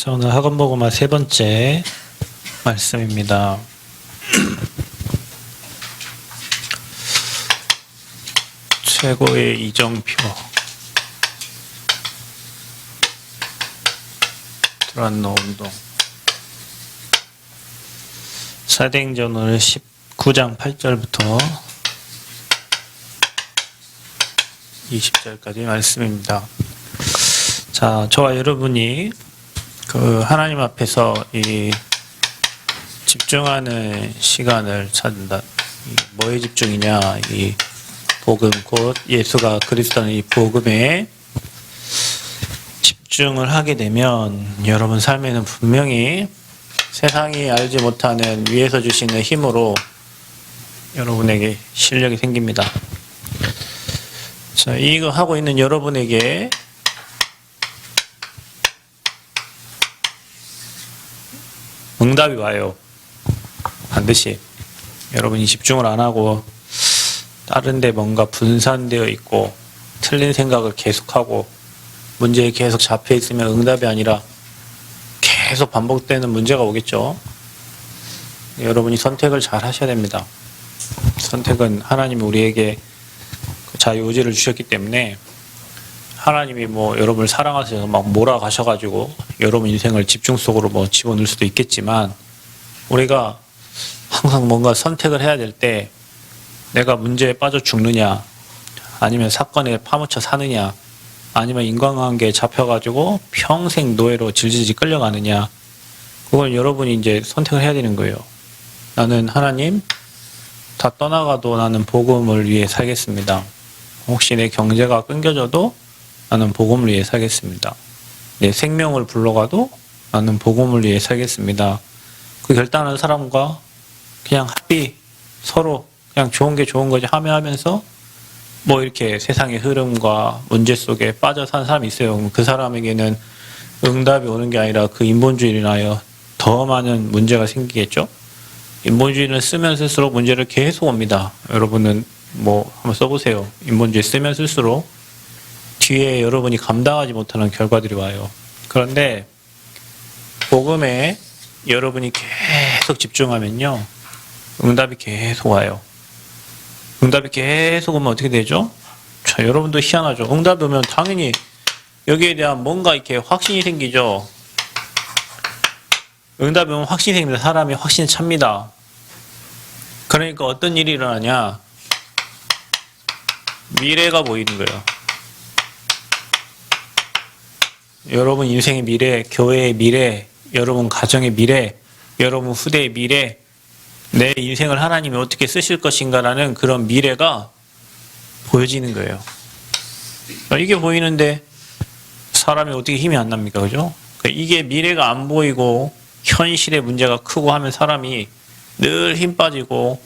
자, 오늘 학원보고마 세 번째 말씀입니다. 최고의 이정표. 드란노 운동. 사도행전 오늘 19장 8절부터 20절까지 말씀입니다. 자, 저와 여러분이 하나님 앞에서 이 집중하는 시간을 찾는다. 뭐에 집중이냐? 이 복음, 곧 예수가 그리스도는 이 복음에 집중을 하게 되면 여러분 삶에는 분명히 세상이 알지 못하는 위에서 주시는 힘으로 여러분에게 실력이 생깁니다. 자, 이거 하고 있는 여러분에게 응답이 와요. 반드시. 여러분이 집중을 안 하고 다른 데 뭔가 분산되어 있고 틀린 생각을 계속하고 문제에 계속 잡혀 있으면 응답이 아니라 계속 반복되는 문제가 오겠죠. 여러분이 선택을 잘 하셔야 됩니다. 선택은 하나님이 우리에게 자유의지를 주셨기 때문에 하나님이 여러분을 사랑하셔서 막 몰아가셔가지고 여러분 인생을 집중 속으로 집어넣을 수도 있겠지만 우리가 항상 뭔가 선택을 해야 될 때 내가 문제에 빠져 죽느냐 아니면 사건에 파묻혀 사느냐 아니면 인간관계에 잡혀가지고 평생 노예로 질질질 끌려가느냐 그걸 여러분이 이제 선택을 해야 되는 거예요. 나는 하나님 다 떠나가도 나는 복음을 위해 살겠습니다. 혹시 내 경제가 끊겨져도 나는 복음을 위해 살겠습니다. 내 생명을 불러가도 나는 복음을 위해 살겠습니다. 그 결단하는 사람과 그냥 합의 서로 그냥 좋은 게 좋은 거지 하면서 이렇게 세상의 흐름과 문제 속에 빠져 사는 사람이 있어요. 그 사람에게는 응답이 오는 게 아니라 그 인본주의로 인하여 더 많은 문제가 생기겠죠. 인본주의를 쓰면 쓸수록 문제를 계속 옵니다. 여러분은 한번 써보세요. 인본주의 쓰면 쓸수록 뒤에 여러분이 감당하지 못하는 결과들이 와요. 그런데 복음에 여러분이 계속 집중하면요. 응답이 계속 와요. 응답이 계속 오면 어떻게 되죠? 자, 여러분도 희한하죠. 응답이 오면 당연히 여기에 대한 뭔가 이렇게 확신이 생기죠. 응답이 오면 확신이 생깁니다. 사람이 확신에 찹니다. 그러니까 어떤 일이 일어나냐? 미래가 보이는 거예요. 여러분 인생의 미래, 교회의 미래, 여러분 가정의 미래, 여러분 후대의 미래, 내 인생을 하나님이 어떻게 쓰실 것인가라는 그런 미래가 보여지는 거예요. 이게 보이는데 사람이 어떻게 힘이 안 납니까? 그죠? 이게 미래가 안 보이고 현실의 문제가 크고 하면 사람이 늘 힘 빠지고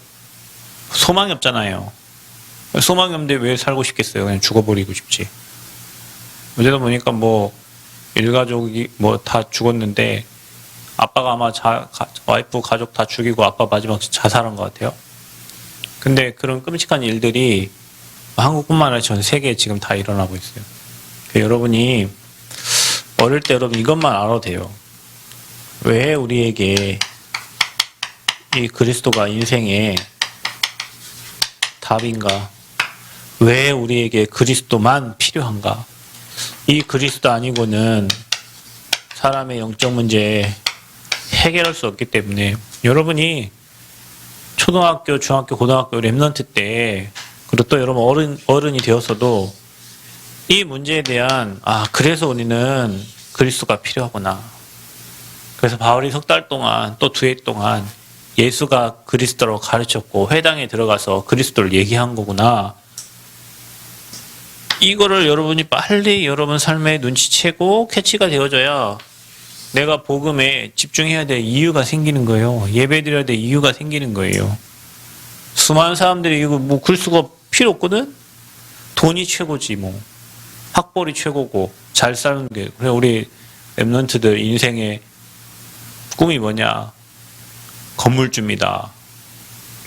소망이 없잖아요. 소망이 없는데 왜 살고 싶겠어요? 그냥 죽어버리고 싶지. 어제도 보니까 일가족이 다 죽었는데 아빠가 아마 와이프 가족 다 죽이고 아빠 마지막 자살한 것 같아요. 근데 그런 끔찍한 일들이 한국뿐만 아니라 전 세계에 지금 다 일어나고 있어요. 여러분이 어릴 때 여러분 이것만 알아도 돼요. 왜 우리에게 이 그리스도가 인생의 답인가? 왜 우리에게 그리스도만 필요한가? 이 그리스도 아니고는 사람의 영적 문제 해결할 수 없기 때문에 여러분이 초등학교, 중학교, 고등학교 랩런트 때 그리고 또 여러분 어른이 되어서도 이 문제에 대한 그래서 우리는 그리스도가 필요하구나. 그래서 바울이 석 달 동안 또 2해 동안 예수가 그리스도로 가르쳤고 회당에 들어가서 그리스도를 얘기한 거구나. 이거를 여러분이 빨리 여러분 삶에 눈치채고 캐치가 되어져야 내가 복음에 집중해야 될 이유가 생기는 거예요. 예배드려야 될 이유가 생기는 거예요. 수많은 사람들이 이거 글수가 필요 없거든? 돈이 최고지 학벌이 최고고 잘 사는 게. 그래 우리 랩런트들 인생의 꿈이 뭐냐? 건물주입니다.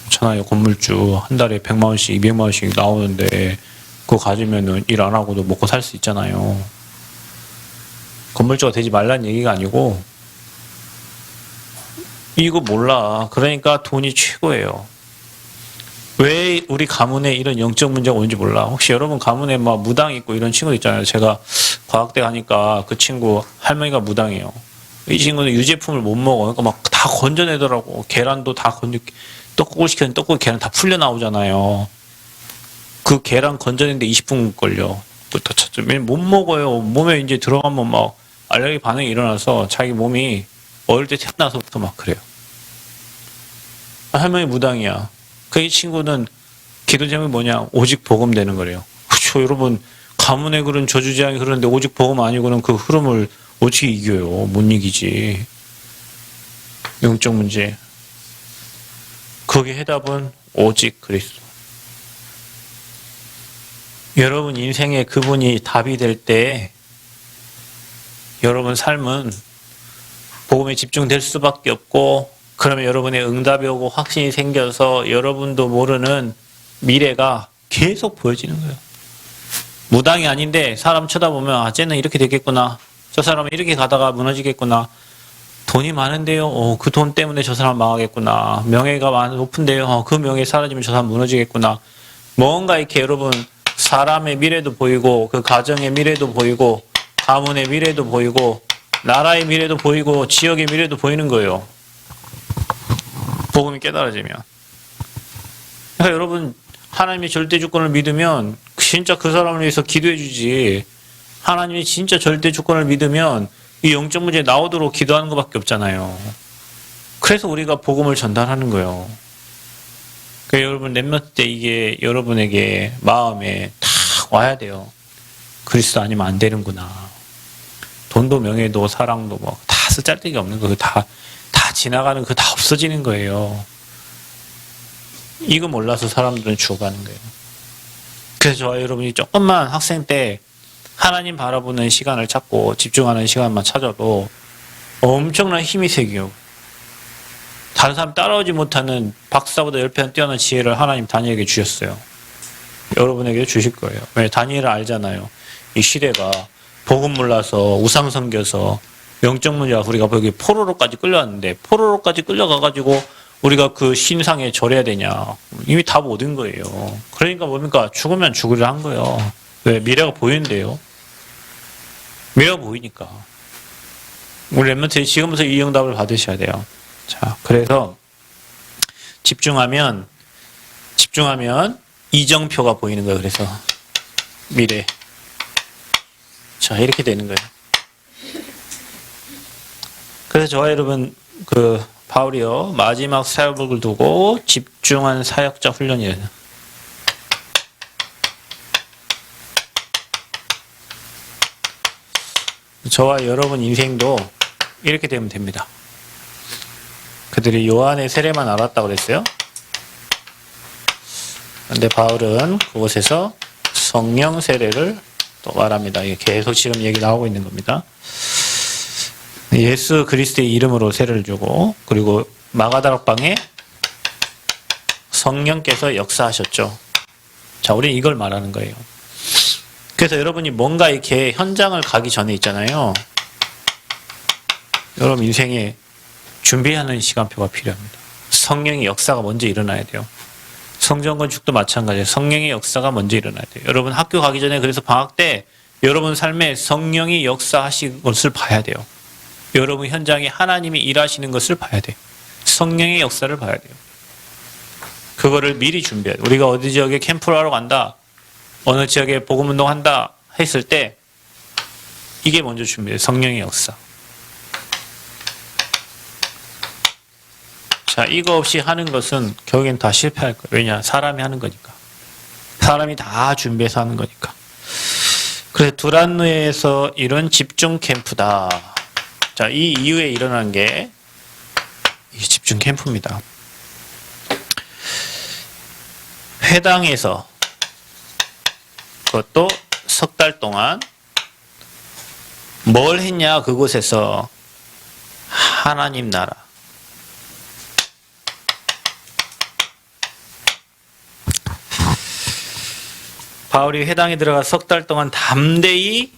그렇잖아요. 건물주 한 달에 100만 원씩 200만 원씩 나오는데 그거 가지면은 일 안 하고도 먹고 살 수 있잖아요. 건물주가 되지 말라는 얘기가 아니고 이거 몰라. 그러니까 돈이 최고예요. 왜 우리 가문에 이런 영적 문제가 오는지 몰라. 혹시 여러분 가문에 막 무당 있고 이런 친구 있잖아요. 제가 과학대 가니까 그 친구 할머니가 무당이에요. 이 친구는 유제품을 못 먹어. 그러니까 막 다 건져내더라고. 계란도 다 떡국을 시켰는데 떡국 계란 다 풀려 나오잖아요. 그 계란 건져내는데 20분 걸려. 못 먹어요. 몸에 이제 들어가면 막 알레르기 반응이 일어나서 자기 몸이 어릴 때 태어나서부터 막 그래요. 할머니 무당이야. 그 이 친구는 기도 제목이 뭐냐? 오직 복음 되는 거래요. 그렇죠. 여러분 가문에 그런 저주재앙이 흐르는데 오직 복음 아니고는 그 흐름을 어떻게 이겨요? 못 이기지. 영적 문제. 거기에 해답은 오직 그리스도. 여러분 인생에 그분이 답이 될 때 여러분 삶은 복음에 집중될 수밖에 없고 그러면 여러분의 응답이 오고 확신이 생겨서 여러분도 모르는 미래가 계속 보여지는 거예요. 무당이 아닌데 사람 쳐다보면 아 쟤는 이렇게 되겠구나. 저 사람은 이렇게 가다가 무너지겠구나. 돈이 많은데요. 그 돈 때문에 저 사람 망하겠구나. 명예가 높은데요. 그 명예 사라지면 저 사람 무너지겠구나. 뭔가 이렇게 여러분 사람의 미래도 보이고 그 가정의 미래도 보이고 가문의 미래도 보이고 나라의 미래도 보이고 지역의 미래도 보이는 거예요. 복음이 깨달아지면. 그러니까 여러분 하나님의 절대 주권을 믿으면 진짜 그 사람을 위해서 기도해 주지. 하나님이 진짜 절대 주권을 믿으면 이 영적 문제에 나오도록 기도하는 것밖에 없잖아요. 그래서 우리가 복음을 전달하는 거예요. 그러니까 여러분 렘넌트 때 이게 여러분에게 마음에 탁 와야 돼요. 그리스도 아니면 안 되는구나. 돈도 명예도 사랑도 뭐 다 쓰잘데기 없는 거 다 지나가는 그 다 없어지는 거예요. 이거 몰라서 사람들은 죽어가는 거예요. 그래서 저와 여러분이 조금만 학생 때 하나님 바라보는 시간을 찾고 집중하는 시간만 찾아도 엄청난 힘이 생겨요. 다른 사람 따라오지 못하는 박사보다 10배 뛰어난 지혜를 하나님 다니엘에게 주셨어요. 여러분에게도 주실 거예요. 왜? 다니엘을 알잖아요. 이 시대가 복음 몰라서 우상 섬겨서 영적 문제가 우리가 여기 포로로까지 끌려왔는데 포로로까지 끌려가가지고 우리가 그 신상에 절해야 되냐. 이미 답 얻은 거예요. 그러니까 뭡니까? 죽으면 죽으려 한 거예요. 왜? 미래가 보이는데요. 미래가 보이니까. 우리 렘넌트 지금부터 이 응답을 받으셔야 돼요. 자, 그래서 집중하면 이정표가 보이는 거예요. 그래서 미래. 자, 이렇게 되는 거예요. 그래서 저와 여러분 바울이요 마지막 사역을 두고 집중한 사역자 훈련이에요. 저와 여러분 인생도 이렇게 되면 됩니다. 그들이 요한의 세례만 알았다고 그랬어요. 그런데 바울은 그곳에서 성령 세례를 또 말합니다. 이게 계속 지금 얘기 나오고 있는 겁니다. 예수 그리스도의 이름으로 세례를 주고 그리고 마가다락방에 성령께서 역사하셨죠. 자, 우리는 이걸 말하는 거예요. 그래서 여러분이 뭔가 이렇게 현장을 가기 전에 있잖아요. 여러분 인생에 준비하는 시간표가 필요합니다. 성령의 역사가 먼저 일어나야 돼요. 성전 건축도 마찬가지예요. 성령의 역사가 먼저 일어나야 돼요. 여러분 학교 가기 전에 그래서 방학 때 여러분 삶에 성령이 역사하신 것을 봐야 돼요. 여러분 현장에 하나님이 일하시는 것을 봐야 돼요. 성령의 역사를 봐야 돼요. 그거를 미리 준비해야 돼요. 우리가 어디 지역에 캠프를 하러 간다. 어느 지역에 복음운동 한다 했을 때 이게 먼저 준비해요. 성령의 역사. 자, 이거 없이 하는 것은 결국엔 다 실패할 거예요. 왜냐? 사람이 하는 거니까. 사람이 다 준비해서 하는 거니까. 그래서 두란노에서 이런 집중 캠프다. 자, 이 이후에 일어난 게 이 집중 캠프입니다. 회당에서 그것도 석 달 동안 뭘 했냐? 그곳에서 하나님 나라. 바울이 회당에 들어가 석 달 동안 담대히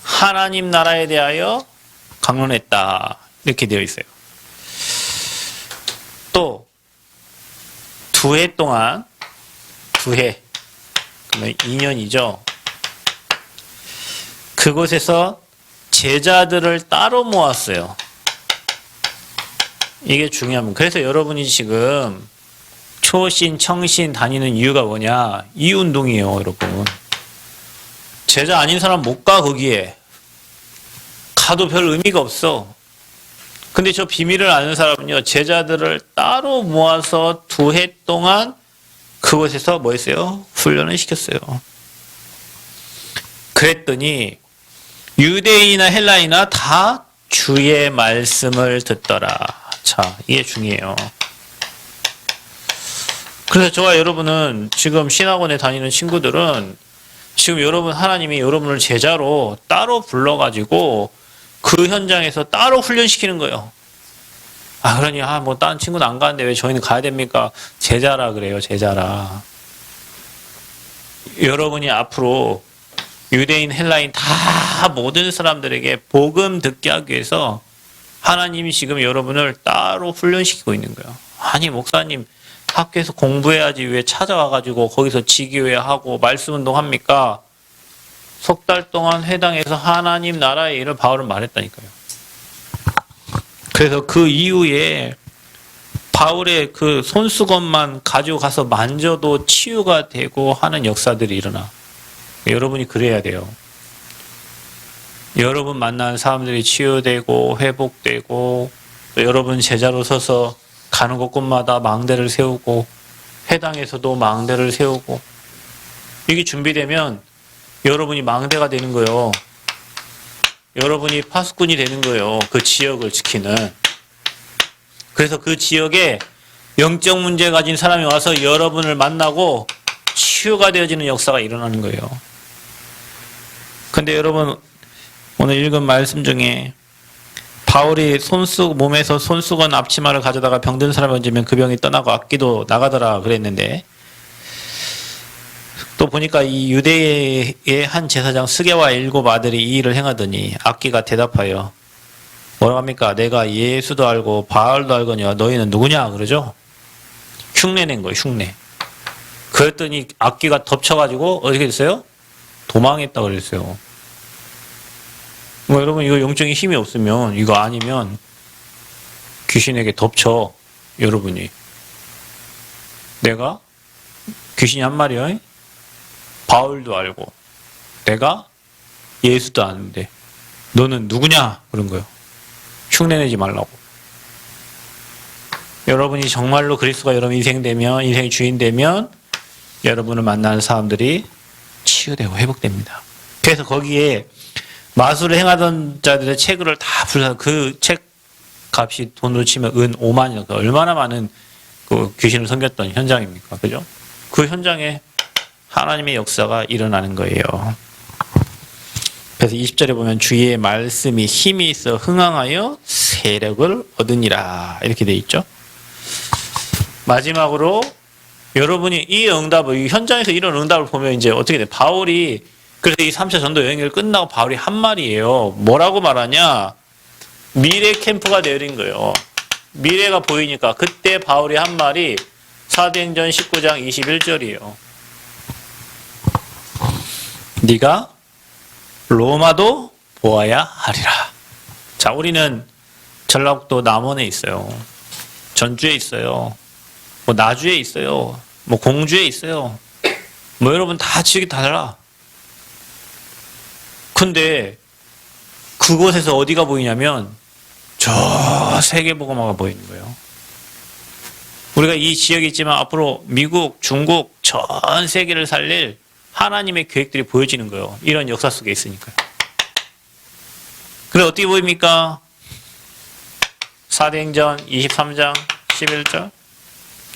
하나님 나라에 대하여 강론했다. 이렇게 되어 있어요. 또 2해 동안 2해 그러면 2년이죠. 그곳에서 제자들을 따로 모았어요. 이게 중요합니다. 그래서 여러분이 지금 초신, 청신 다니는 이유가 뭐냐? 이 운동이에요, 여러분. 제자 아닌 사람 못 가, 거기에. 가도 별 의미가 없어. 근데 저 비밀을 아는 사람은요, 제자들을 따로 모아서 2해 동안 그곳에서 뭐 했어요? 훈련을 시켰어요. 그랬더니 유대인이나 헬라인이나 다 주의 말씀을 듣더라. 자, 이게 중요해요. 그래서 저와 여러분은 지금 신학원에 다니는 친구들은 지금 여러분 하나님이 여러분을 제자로 따로 불러가지고 그 현장에서 따로 훈련시키는 거예요. 아, 그러니 뭐 다른 친구는 안 가는데 왜 저희는 가야 됩니까? 제자라 그래요, 제자라. 여러분이 앞으로 유대인, 헬라인 다 모든 사람들에게 복음 듣게 하기 위해서 하나님이 지금 여러분을 따로 훈련시키고 있는 거예요. 아니 목사님 학교에서 공부해야지 왜 찾아와가지고 거기서 지기회하고 말씀운동 합니까? 3달 동안 회당에서 하나님 나라의 일을 바울은 말했다니까요. 그래서 그 이후에 바울의 그 손수건만 가지고 가서 만져도 치유가 되고 하는 역사들이 일어나. 여러분이 그래야 돼요. 여러분 만난 사람들이 치유되고 회복되고 또 여러분 제자로 서서 가는 곳곳마다 망대를 세우고 회당에서도 망대를 세우고 이게 준비되면 여러분이 망대가 되는 거예요. 여러분이 파수꾼이 되는 거예요. 그 지역을 지키는. 그래서 그 지역에 영적 문제 가진 사람이 와서 여러분을 만나고 치유가 되어지는 역사가 일어나는 거예요. 근데 여러분 오늘 읽은 말씀 중에 바울이 몸에서 손수건 앞치마를 가져다가 병든 사람을 얹으면 그 병이 떠나고 악기도 나가더라 그랬는데 또 보니까 이 유대의 한 제사장 스게와 7 아들이 이 일을 행하더니 악기가 대답하여 뭐라고 합니까? 내가 예수도 알고 바알도 알거니와 너희는 누구냐? 그러죠? 흉내낸 거예요, 흉내. 그랬더니 악기가 덮쳐가지고 어떻게 됐어요? 도망했다 그랬어요. 뭐 여러분 이거 영적인 힘이 없으면 이거 아니면 귀신에게 덮쳐 여러분이. 내가 귀신이 한 말이야. 바울도 알고 내가 예수도 아는데 너는 누구냐? 그런 거예요. 흉내내지 말라고. 여러분이 정말로 그리스도가 여러분 인생의 주인 되면 여러분을 만나는 사람들이 치유되고 회복됩니다. 그래서 거기에 마술을 행하던 자들의 체구를 다 불러서 그 책 값이 돈으로 치면 은 5만이니까 얼마나 많은 그 귀신을 섬겼던 현장입니까? 그죠? 그 현장에 하나님의 역사가 일어나는 거예요. 그래서 20절에 보면 주의 말씀이 힘이 있어 흥황하여 세력을 얻으니라 이렇게 돼 있죠. 마지막으로 여러분이 이 응답을 이 현장에서 이런 응답을 보면 이제 어떻게 돼? 바울이 그래서 이 3차 전도 여행을 끝나고 바울이 한 말이에요. 뭐라고 말하냐? 미래 캠프가 내린 거예요. 미래가 보이니까 그때 바울이 한 말이 사도행전 19장 21절이에요. 네가 로마도 보아야 하리라. 자, 우리는 전라북도 남원에 있어요. 전주에 있어요. 뭐 나주에 있어요. 뭐 공주에 있어요. 뭐 여러분 다 지역이 다 달라. 근데 그곳에서 어디가 보이냐면 저 세계복음화가 보이는 거예요. 우리가 이 지역에 있지만 앞으로 미국, 중국 전 세계를 살릴 하나님의 계획들이 보여지는 거예요. 이런 역사 속에 있으니까요. 그래 어떻게 보입니까? 사도행전 23장 11절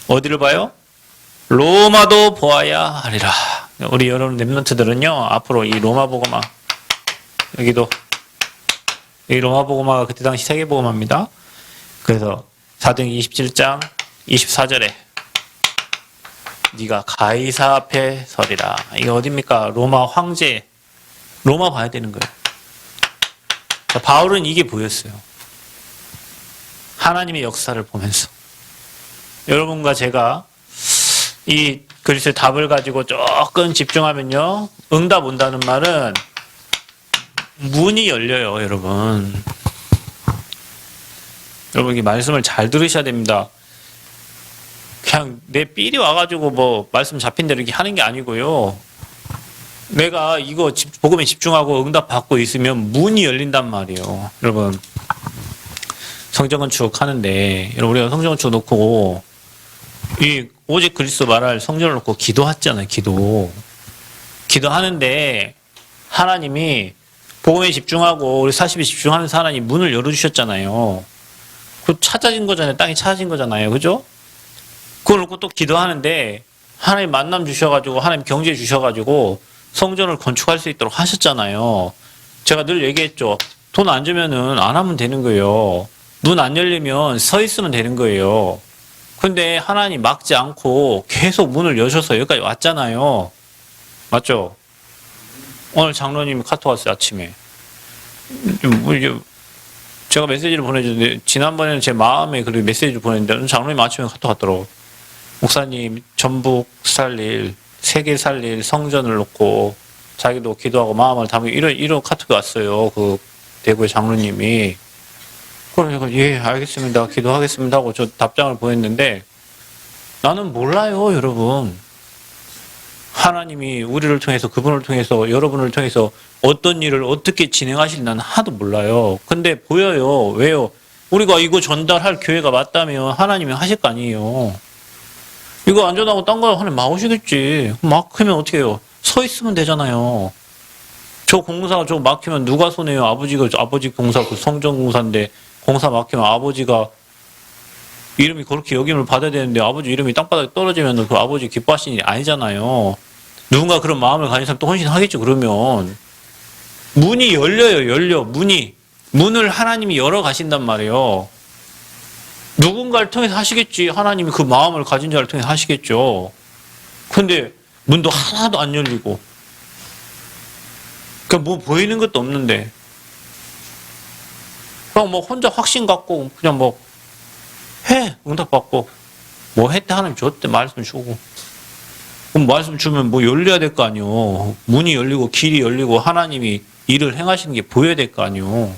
어디를 봐요? 로마도 보아야 하리라. 우리 여러분 랩런트들은요 앞으로 이 로마 복음화 여기도 이 로마 복음화가 그때 당시 세계 복음화입니다. 그래서 사도행전 27장 24절에 네가 가이사 앞에 서리라. 이게 어딥니까? 로마 황제. 로마 봐야 되는 거예요. 바울은 이게 보였어요. 하나님의 역사를 보면서. 여러분과 제가 이 그리스도의 답을 가지고 조금 집중하면요. 응답 온다는 말은 문이 열려요, 여러분. 여러분, 이 말씀을 잘 들으셔야 됩니다. 그냥 내 삘이 와가지고 뭐 말씀 잡힌 대로 이렇게 하는 게 아니고요. 내가 이거 복음에 집중하고 응답 받고 있으면 문이 열린단 말이에요. 여러분, 성전건축 하는데, 여러분, 우리가 성전건축 놓고, 이 오직 그리스도 말할 성전을 놓고 기도했잖아요, 기도하는데, 하나님이 복음에 집중하고, 우리 40에 집중하는 하나님이 문을 열어주셨잖아요. 그 찾아진 거잖아요. 땅이 찾아진 거잖아요. 그죠? 그걸 놓고 또 기도하는데, 하나님 만남 주셔가지고, 하나님 경제 주셔가지고, 성전을 건축할 수 있도록 하셨잖아요. 제가 늘 얘기했죠. 돈 안 주면은 안 하면 되는 거예요. 문 안 열리면 서 있으면 되는 거예요. 근데 하나님 막지 않고 계속 문을 여셔서 여기까지 왔잖아요. 맞죠? 오늘 장로님이 카톡 왔어요, 아침에. 제가 메시지를 보내줬는데, 지난번에는 제 마음에 그 메시지를 보냈는데, 오늘 장로님 아침에 카톡 왔더라고. 목사님, 전북 살릴, 세계 살릴 성전을 놓고, 자기도 기도하고 마음을 담고, 이런 카톡이 왔어요. 그, 대구의 장로님이. 그래서, 예, 알겠습니다. 기도하겠습니다. 하고 저 답장을 보냈는데, 나는 몰라요, 여러분. 하나님이 우리를 통해서, 그분을 통해서, 여러분을 통해서 어떤 일을 어떻게 진행하실지 나는 하나도 몰라요. 근데 보여요. 왜요? 우리가 이거 전달할 교회가 맞다면 하나님이 하실 거 아니에요. 이거 안전하고 딴 거 하나님 막으시겠지. 막히면 어떻게 해요? 서 있으면 되잖아요. 저 공사가 저 막히면 누가 손해요? 아버지 공사, 그 성전 공사인데, 공사 막히면 아버지가 이름이 그렇게 여김을 받아야 되는데 아버지 이름이 땅바닥에 떨어지면 그 아버지 기뻐하시는 일이 아니잖아요. 누군가 그런 마음을 가진 사람 또 헌신하겠죠, 그러면. 문이 열려. 문을 하나님이 열어 가신단 말이에요. 누군가를 통해서 하시겠지. 하나님이 그 마음을 가진 자를 통해서 하시겠죠. 근데 문도 하나도 안 열리고. 그러니까 뭐 보이는 것도 없는데. 그냥 뭐 혼자 확신 갖고 그냥 뭐 해. 응답 받고. 뭐 했대 하나님 줬대. 말씀 주고. 그럼 말씀 주면 뭐 열려야 될 거 아니요. 문이 열리고 길이 열리고 하나님이 일을 행하시는 게 보여야 될 거 아니요.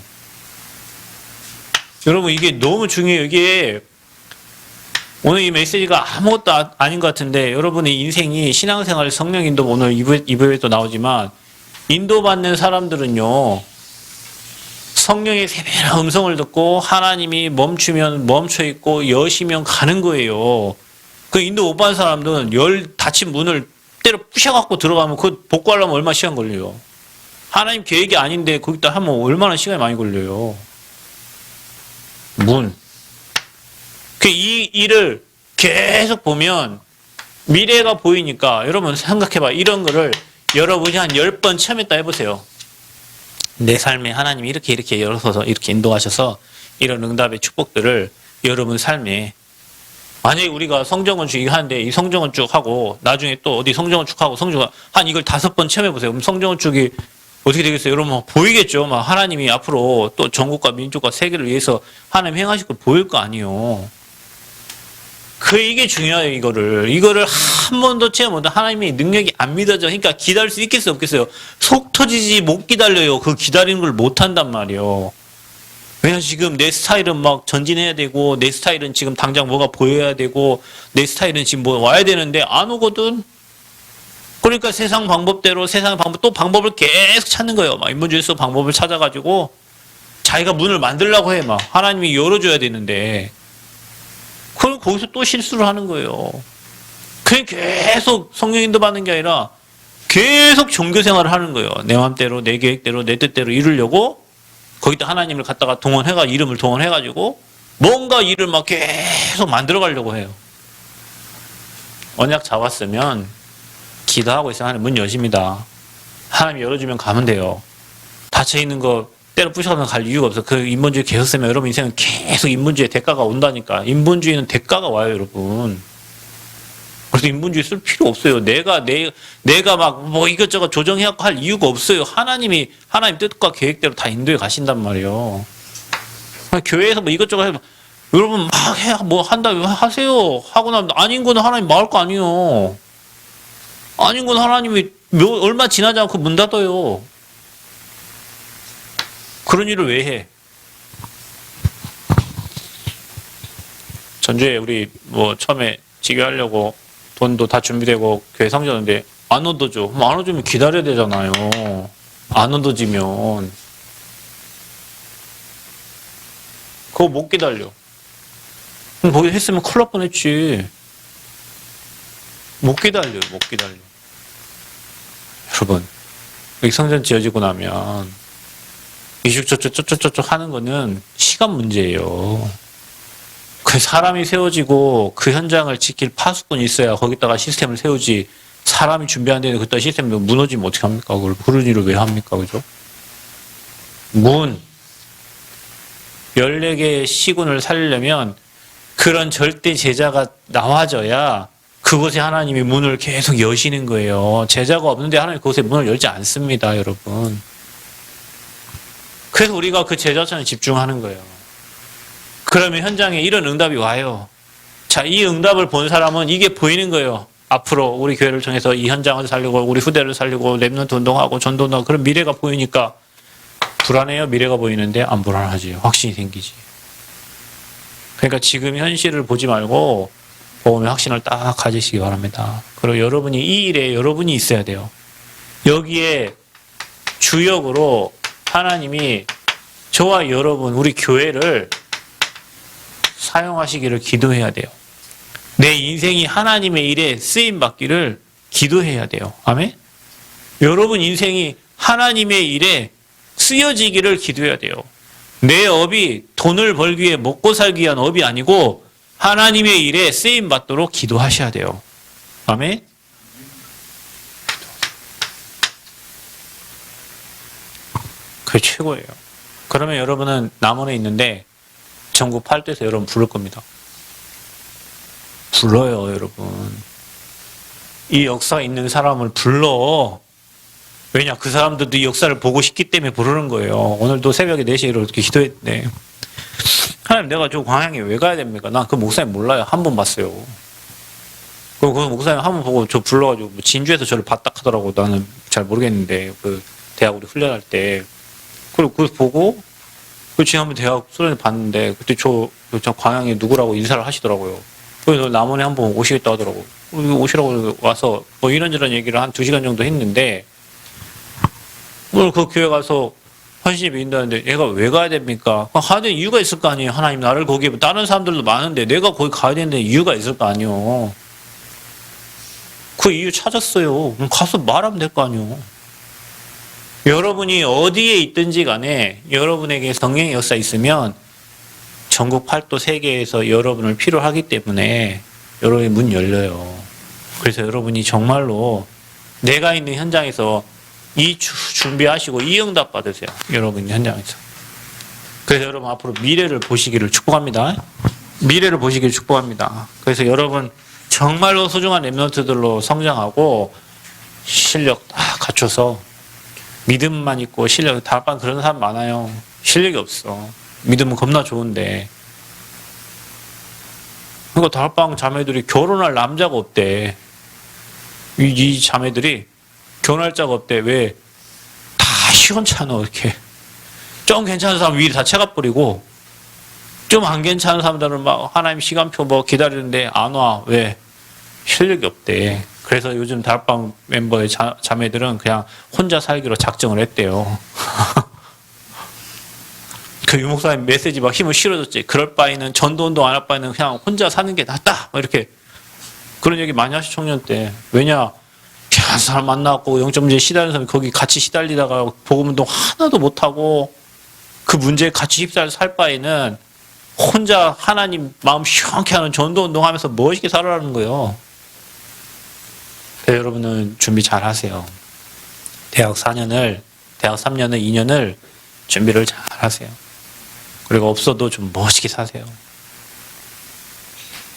여러분, 이게 너무 중요해요. 이게 오늘 이 메시지가 아무것도 아닌 것 같은데, 여러분의 인생이 신앙생활 성령 인도, 오늘 2부에도 나오지만, 인도받는 사람들은요, 성령의 세밀한 음성을 듣고 하나님이 멈추면 멈춰있고 여시면 가는 거예요. 그 인도 못 받는 사람들은 닫힌 문을 때려 부셔갖고 들어가면 그 복구하려면 얼마나 시간 걸려요. 하나님 계획이 아닌데 거기다 하면 얼마나 시간이 많이 걸려요. 이 일을 계속 보면 미래가 보이니까 여러분 생각해봐. 이런 거를 여러분이 한 10번 체험했다 해보세요. 내 삶에 하나님이 이렇게 열어서 이렇게 인도하셔서 이런 응답의 축복들을 여러분 삶에, 만약에 우리가 성전건축 이거 하는데 이 성전건축 하고 나중에 또 어디 성전건축 하고 한 이걸 5번 체험해보세요. 그럼 성전건축이 어떻게 되겠어요? 여러분 보이겠죠? 막 하나님이 앞으로 또 전국과 민족과 세계를 위해서 하나님 행하실 거 보일 거 아니에요. 이게 중요해요, 이거를 한 번도 체험 못한 하나님의 능력이 안 믿어져. 그러니까 기다릴 수 있겠어요, 없겠어요? 속 터지지 못 기다려요. 그 기다리는 걸 못 한단 말이에요. 왜냐면 지금 내 스타일은 막 전진해야 되고, 내 스타일은 지금 당장 뭐가 보여야 되고, 내 스타일은 지금 뭐 와야 되는데 안 오거든? 그러니까 세상 방법대로 또 방법을 계속 찾는 거예요. 막 인본주의에서 방법을 찾아가지고 자기가 문을 만들려고 해. 막 하나님이 열어줘야 되는데. 그럼 거기서 또 실수를 하는 거예요. 그냥 계속 성령 인도 받는 게 아니라 계속 종교 생활을 하는 거예요. 내 마음대로, 내 계획대로, 내 뜻대로 이루려고 거기다 하나님을 갖다가 이름을 동원해가지고 뭔가 일을 막 계속 만들어 가려고 해요. 언약 잡았으면 기도하고 있으면 하나님 문 여십니다. 하나님 열어주면 가면 돼요. 닫혀있는 거 때려 부셔서 갈 이유가 없어. 그 인본주의 계속 쓰면 여러분 인생은 계속 인본주의의 대가가 온다니까. 인본주의는 대가가 와요, 여러분. 그래서 인본주의 쓸 필요 없어요. 내가 막 뭐 이것저것 조정해갖고 할 이유가 없어요. 하나님 뜻과 계획대로 다 인도에 가신단 말이에요. 교회에서 뭐 이것저것 해봐. 여러분 막 해, 뭐 한다, 하세요. 하고 나면 아닌 거는 하나님 막을 거 아니에요. 아닌 건 하나님이 얼마 지나지 않고 문 닫아요. 그런 일을 왜 해? 전주에 우리 뭐 처음에 지교하려고 돈도 다 준비되고 교회 성전인데 안 얻어줘. 안 얻어주면 기다려야 되잖아요. 안 얻어지면 그거 못 기다려. 그럼 거기 했으면 큰일 날 뻔했지. 못 기다려. 여러분 여기 성전 지어지고 나면 이쪽 저쪽 하는 거는 시간 문제예요. 그 사람이 세워지고 그 현장을 지킬 파수꾼이 있어야 거기다가 시스템을 세우지. 사람이 준비한 데는 그따 시스템이 무너지면 어떻게 합니까? 그런 일을 왜 합니까? 그죠? 14개의 시군을 살리려면 그런 절대 제자가 나와줘야 그곳에 하나님이 문을 계속 여시는 거예요. 제자가 없는데 하나님이 그곳에 문을 열지 않습니다, 여러분. 그래서 우리가 그 제자처럼 집중하는 거예요. 그러면 현장에 이런 응답이 와요. 자, 이 응답을 본 사람은 이게 보이는 거예요. 앞으로 우리 교회를 통해서 이 현장을 살리고 우리 후대를 살리고 랩런트 운동하고 전도 운동하고 그런 미래가 보이니까 불안해요. 미래가 보이는데 안 불안하지. 확신이 생기지. 그러니까 지금 현실을 보지 말고 보험의 확신을 딱 가지시기 바랍니다. 그리고 여러분이 이 일에 여러분이 있어야 돼요. 여기에 주역으로 하나님이 저와 여러분 우리 교회를 사용하시기를 기도해야 돼요. 내 인생이 하나님의 일에 쓰임받기를 기도해야 돼요. 아멘? 여러분 인생이 하나님의 일에 쓰여지기를 기도해야 돼요. 내 업이 돈을 벌기 위해 먹고 살기 위한 업이 아니고 하나님의 일에 쓰임받도록 기도하셔야 돼요. 아멘? 그게 최고예요. 그러면 여러분은 남원에 있는데 전국 8도에서 여러분 부를 겁니다. 불러요, 여러분. 이 역사가 있는 사람을 불러. 왜냐? 그 사람들도 이 역사를 보고 싶기 때문에 부르는 거예요. 오늘도 새벽에 4시에 이렇게 기도했네. 하나님, 내가 저 광양에 왜 가야 됩니까? 난 그 목사님 몰라요. 한 번 봤어요. 그 목사님 한 번 보고 저 불러가지고 진주에서 저를 봤다 하더라고. 나는 잘 모르겠는데 그 대학 우리 훈련할 때. 그리고 그거 보고 그 지난번 대학 수련회 봤는데 그때 저 광양에 누구라고 인사를 하시더라고요. 그래서 남원에 한번 오시겠다 하더라고. 오시라고 와서 뭐 이런저런 얘기를 한 2시간 정도 했는데 오늘 그 교회 가서 헌신이 믿는다는데 얘가 왜 가야 됩니까? 가야 되는 이유가 있을 거 아니에요. 하나님 나를 거기에 다른 사람들도 많은데 내가 거기 가야 되는 이유가 있을 거 아니에요. 그 이유 찾았어요. 그럼 가서 말하면 될 거 아니에요. 여러분이 어디에 있든지 간에 여러분에게 성령의 역사 있으면 전국 8도 세계에서 여러분을 필요로 하기 때문에 여러분의 문 열려요. 그래서 여러분이 정말로 내가 있는 현장에서 이 준비하시고 이 응답 받으세요. 여러분 현장에서. 그래서 여러분 앞으로 미래를 보시기를 축복합니다. 미래를 보시기를 축복합니다. 그래서 여러분 정말로 소중한 랩런트들로 성장하고 실력 다 갖춰서 믿음만 있고 실력, 다락방 그런 사람 많아요. 실력이 없어. 믿음은 겁나 좋은데. 그러니까 다락방 자매들이 결혼할 남자가 없대. 이 자매들이 결혼할 자가 없대. 왜? 다 시원찮아, 이렇게. 좀 괜찮은 사람 위에 다 채가 뿌리고, 좀 안 괜찮은 사람들은 막 하나님 시간표 뭐 기다리는데 안 와. 왜? 실력이 없대. 그래서 요즘 다락방 멤버의 자매들은 그냥 혼자 살기로 작정을 했대요. 그 유목사님 메시지 막 힘을 실어줬지. 그럴 바에는 전도운동 안 할 바에는 그냥 혼자 사는 게 낫다. 이렇게 그런 얘기 많이 하시 청년 때. 왜냐? 한 사람 만나고 0.문제에 시달리는 사람이 거기 같이 시달리다가 복음운동 하나도 못하고 그 문제에 같이 휩싸여 살 바에는 혼자 하나님 마음 시원케 하는 전도운동 하면서 멋있게 살아라는 거예요. 여러분은 준비 잘 하세요. 대학 3년을 2년을 준비를 잘 하세요. 그리고 없어도 좀 멋있게 사세요.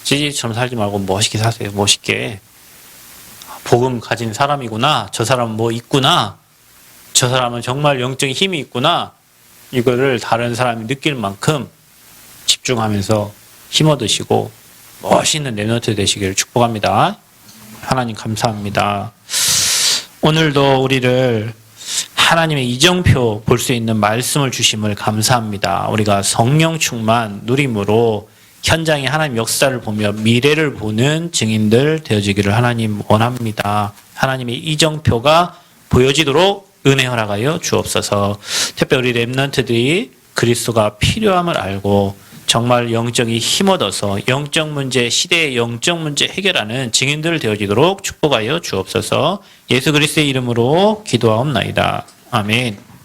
찌질처럼 살지 말고 멋있게 사세요. 멋있게. 복음 가진 사람이구나. 저 사람은 뭐 있구나. 저 사람은 정말 영적인 힘이 있구나. 이거를 다른 사람이 느낄 만큼 집중하면서 힘 얻으시고 멋있는 랩런트 되시기를 축복합니다. 하나님 감사합니다. 오늘도 우리를 하나님의 이정표 볼 수 있는 말씀을 주심을 감사합니다. 우리가 성령 충만 누림으로 현장의 하나님 역사를 보며 미래를 보는 증인들 되어지기를 하나님 원합니다. 하나님의 이정표가 보여지도록 은혜 허락하여 주옵소서. 특별히 우리 랩런트들이 그리스도가 필요함을 알고 정말 영적인 힘 얻어서 영적 문제, 시대의 영적 문제 해결하는 증인들 되어지도록 축복하여 주옵소서. 예수 그리스도의 이름으로 기도하옵나이다. 아멘.